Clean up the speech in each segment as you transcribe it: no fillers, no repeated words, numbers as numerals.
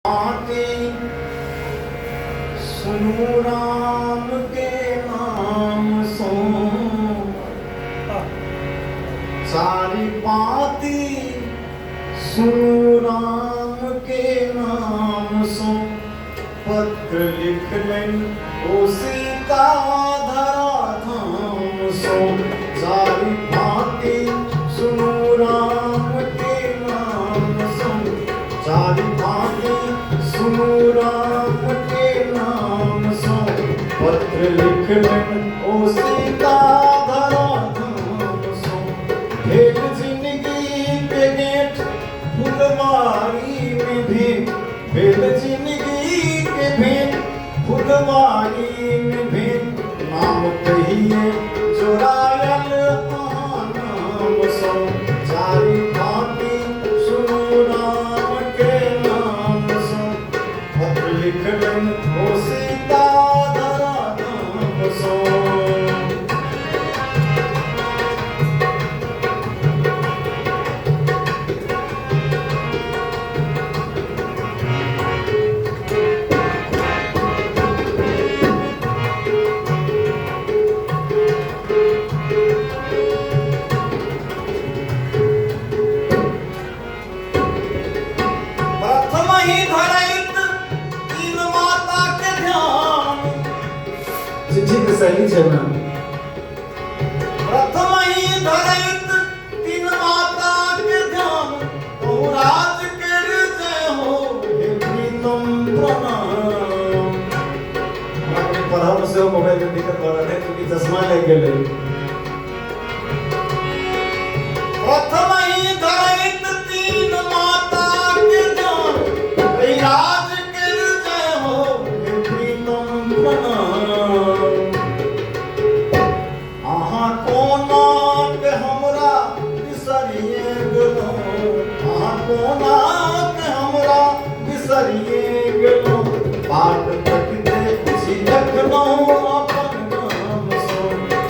आते सुनो राम के नाम सो सारी पाती सुनो राम के नाम सो पत्र लिख लें ओ सीता धरा धाम सो सारी पाती सुनो राम के नाम सो सारी पाती सुनो राम के नाम सो पत्र लिख लें ओ सीता धरा धाम सो भेद जिंदगी के गेट फुलवारी में भी भेद जिंदगी के भेद फुलवारी में भी नाम कहिए चुरायल नाम सो सारी बाती सुनो राम के नाम सो पत्र लिख लें ओ सीता धरा नाम सो सही है ना प्रथम ही धरैत तीन माता के ध्यान तो राज कर जय हो हे प्रीतम प्रणाम। अपने पढ़ाओ से मोबाइल में दिक्कत हो रहा है क्योंकि चश्मा ले गए प्रथम ही धरैत तीन माता के ध्यान तो राज कर जय हो हे प्रीतम प्रणाम। पाठ तकते सिलक नो अपन नाम सो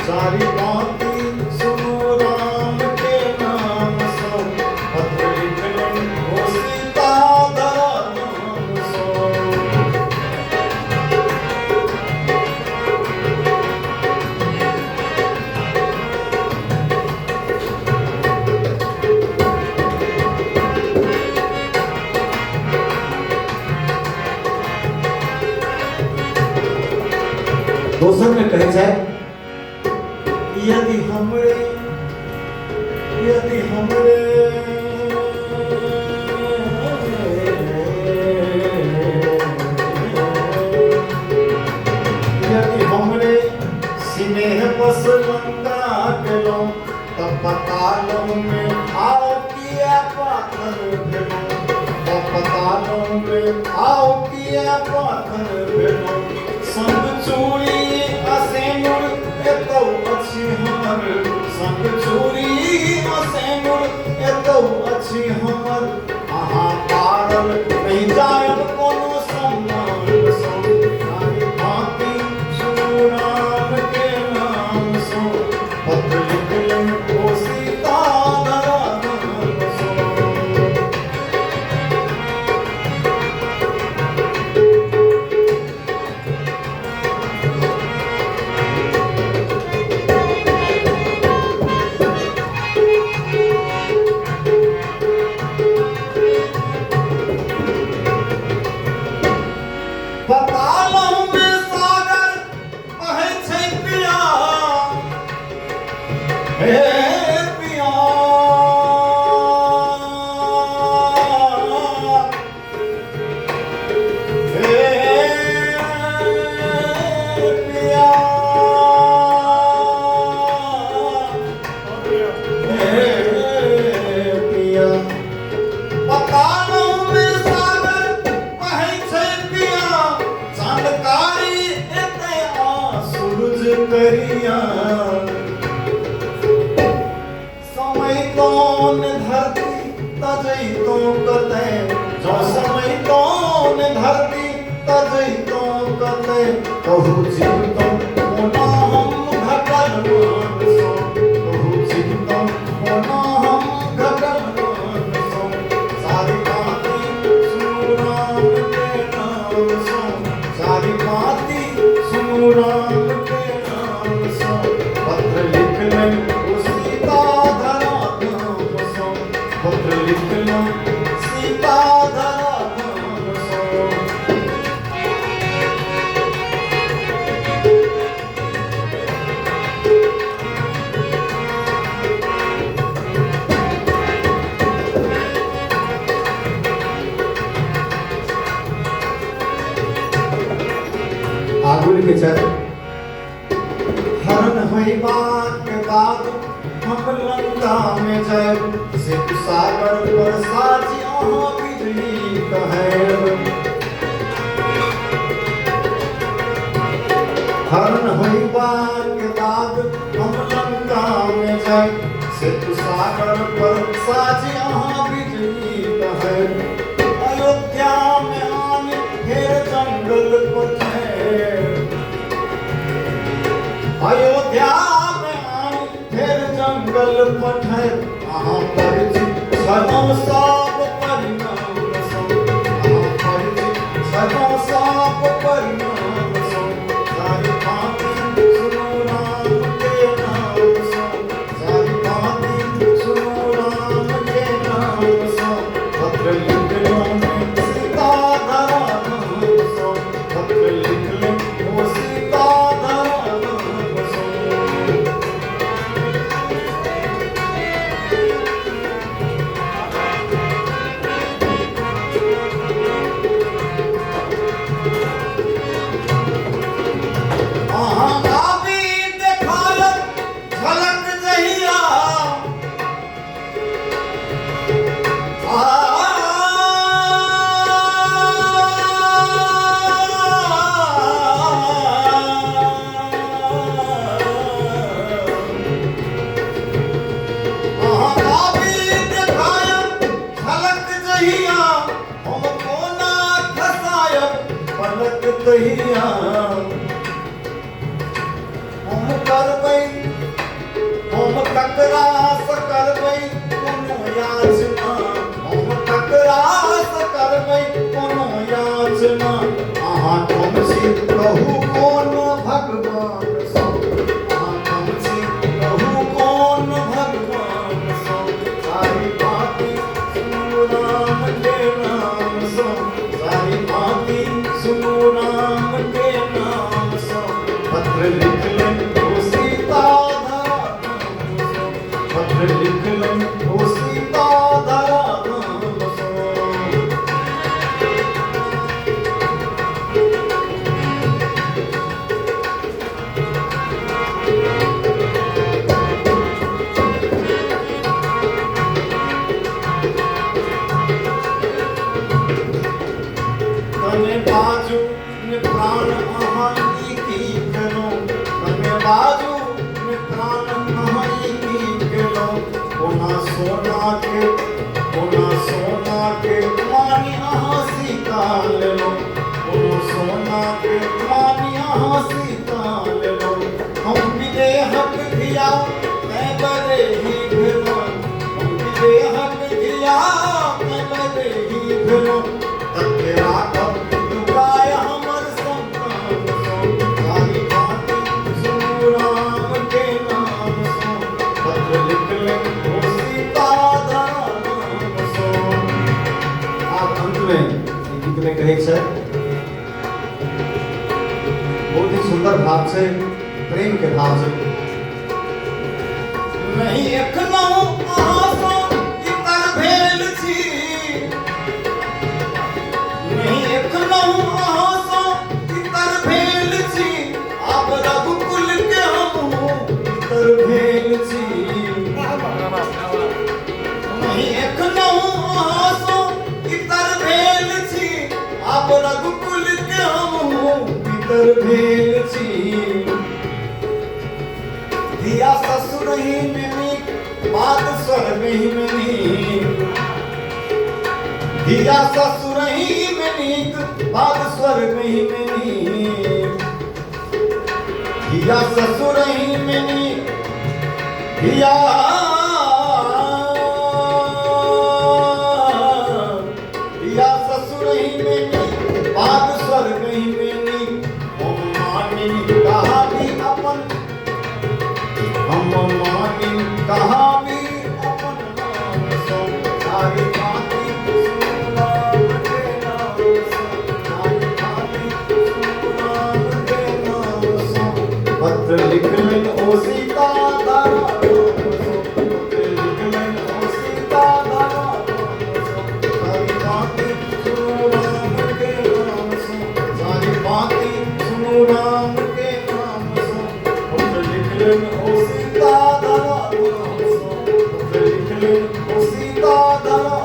सारी बाती सुनो राम के नाम सो पत्र लिख लें ओ सीता धरा नाम सो। दोस्तों में कहे जाए यदि हमरे यदि हमरे स्नेह बस लंका गेलो तब पतालों में आओ किया पाथर भेलो तब पतालों में आओ किया पाथर भेलो संग चूड़ी असेनुर एतो अच्छी हमर संग चूड़ी असेनुर एतो अच्छी हमर आहा पारल नहीं जायब कोनो सम्मान सो सारी बाती सुनो राम के नाम सो पत्र लिख लें ओ सीता धरा नाम सो। समय कौन धरती तजई तो कते जो समय कौन धरती तजई तो कते कहू चिंतो मोना हम घटल मान सो कहू चिंतो मोना हम घटल मान सो सारी बाती सुनो राम फूल के चर हरण हुई बात के बाद हम लंका में जाए से सागर पर साजी आहा बिजली कहे हरण हुई बात के बाद हम लंका में जाए से सागर पर साजी आहा बिजली कहे अयोध्या में आने फिर जंगल पथे अयोध्या में आने फिर जंगल पथे आहा परिचित सर्व सब परिणाम सो आहा परिचित सर्व सब परिणाम सो सारी बातें सुनो राम के नाम सो सारी बातें सुनो राम के नाम सो पत्र लिख लो सीता धरा नाम सो पत्र लिख लो वो सीता धरा नाम सो हम करबै हम टकरास करबै कोनो याचना हम टकरास करबै कोनो याचना अहाँ तुमसे कहू कोन भगवान सो अहाँ तुमसे कहू कोन भगवान सो सारी बातें सुनो राम के नाम सो सारी बातें सुनो राम के नाम सो पत्र लिख ले ओ सीता धरा नाम सो पत्र लिख ले ओ सीता धरा नाम सो तने बाजू में प्राण अहाँ की करो तने बाजू में प्राण अहाँ की करो कोना सोना के मानी अहाँ सीता ले लो कोनो सोना के मानी अहाँ सीता ले लो हम विदेहक धिया मैं बड़े ही भेलो हम विदेहक धिया मैं बड़े ही भेलो तके राखब दुआय हमर संतान सो सारी बातें सुनो राम के नाम सो पत्र लिख ले ओ सीता धरा नाम सो आप अंत में गीत में कहे सर बहुत ही सुंदर भाव से प्रेम के भाव से नहीं एखनो अहाँ सो इतर भेल छी नहीं एखनो अहाँ सो इतर भेल छी आब रघुकुल के हमहूँ इतर भेल छी नहीं एखनो अहाँ सो इतर भेल छी आब रघुकुल के हमहूँ इतर भेल छी धिया ससुरहि में नीक बात स्वर्गहि में नीक धिया ससुरहि में नीक बात स्वर्गहि में नीक धिया ससुरहि में नीक धिया धिया ससुरहि में नीक बात स्वर्गहि में नीक हम मानिन कहा भी अपन हम मानिन कहा भी अपन नाम सो सारी बातें सुनो राम के नाम सो सारी बातें सुनो राम के नाम सो पत्र लिख ले ओ सीता धरा नाम सो तो धन